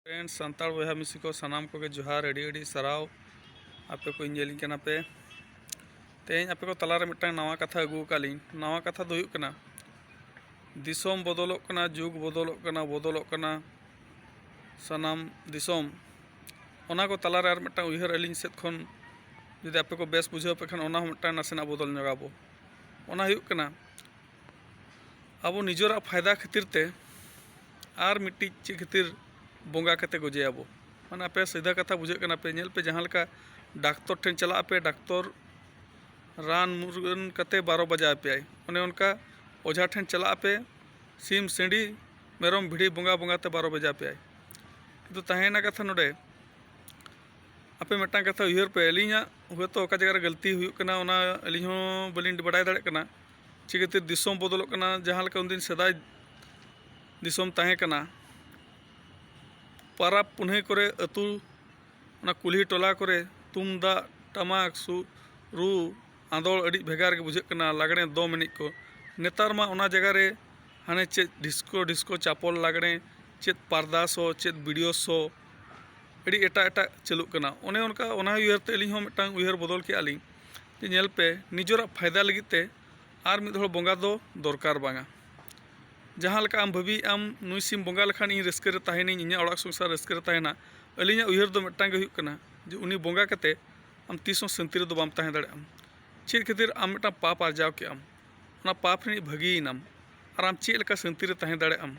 Friends सानताड़ बया मिसी को सानाम को जोहार अड़ी सराव आपे को इंजेलिंग कना पे तेज आपे को तलारे मिट्टांग नवा कथा अगू कालीन नवा कथा दो हुयुग कना दिसोम बदलोग कना जुग बदलोग कना सानाम दिसोम ओना को तलारे आर मिट्टांग उयहर अलिंग सेद खन जुदि आपे को बेस बुझाव पे खान ओना मिट्टांग नासेना बदल नगाबो ओना हुयुग कना आबो निजोरा फायदा खातिर ते आर मिट्टी चे खातिर बोंगा कते गोजे आबो माने आपे सीधा कथा बुझे कना पे नेल पे जहाँ लका डाक्तर ठेन चला पे डाक्तर रान मुरगन कते 12 बजा पे आए ओने उनका ओझा ठेन चला पे सीम सेंडी मेरम भिड़ी बोंगा बोंगा ते 12 बजा पे आए तो तहेना कथा नोडे आपे मिट्टांग कथा उयहर पे अलिंगा हुए तो ओका जगह गलती हुयुग कना ओना अलिं हों बलिंग बडाय दाड़े कना चिकते दिसोम बदलोग कना जहाँ लका उनदिन सेदाय दिसोम ताहे कना पारा पुन्हे करे अतु ना कुल्ही टोला करे तुमदा टमाक रू आंदोल अड़ी भेगार के बुझे कना लागणे दो मिनिट को नेतार मा ओना जगह रे हाने चेत डिस्को चापल लागणे चेत पारदा सो चेत वीडियो सो अड़ी एटा एटा चलुग कना ओने उनका ओना उयहर ते अलिं हों मिट्टांग उयहर बदल के आलिं जे नेल पे निजोरा फायदा लगी ते आर मिद होड़ बोंगा दो दरकार बांगा जहाँ लका आम भाभी आम नुई सिम बोंगा लखान इन रस्के रे ताहेनी इᱧ ओड़ा संसार रस्के रे ताहेना अलिंगा उयहर दो मिट्टांग हुयुग कना जे उनी बोंगा कते आम तीसों शांति रे दो बाम ताहे दाड़ेआम चेद खातिर आम मिट्टांग पाप आर्जाव के आम ओना पाप रे भागीनाम आर आम चेद लका शांति रे ताहे दाड़ेआम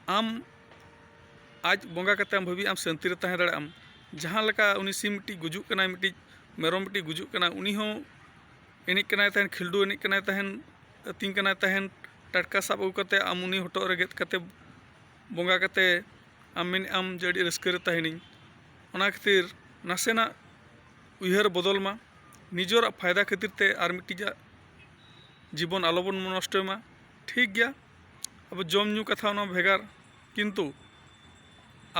आम आज बोंगा कते आम भाभी आम शांति रे ताहे दाड़ेआम जहाँ लका उनी सिम मिट्टी गुजुग कना मिट्टी मेरम मिट्टी गुजुग कना उनी हों एनिज कनाय ताहेन खिल्डू एनिज कनाय ताहेन अतिंग कनाय ताहेन टटका साब अगू कते आम उनी हटो रे गेद कते बोंगा कते आम मेन आम जड़ी रस्के रे ताहेनी ओना खातिर नासेना उयहर बदल मा निजोरा फायदा खातिर ते आर मिट्टीजा जीवन आलोबन नष्ट मा ठीक गया अब जम न्यू कथा ओना भेगार किंतु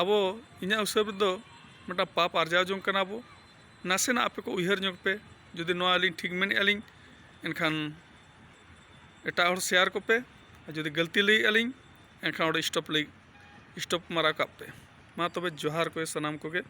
आबो इना हिसाब दो मिट्टा पाप आर्जाव जों कना बो नासेना आपे को उयहर जोग पे जुदि नोआ अलिंग ठीक मेने अलिंग एनखान एटा और शेयर को पे जुदी गलती लई अलिंग एनखान स्टॉप मारा काप पे मा तबे जोहार को सनाम को के।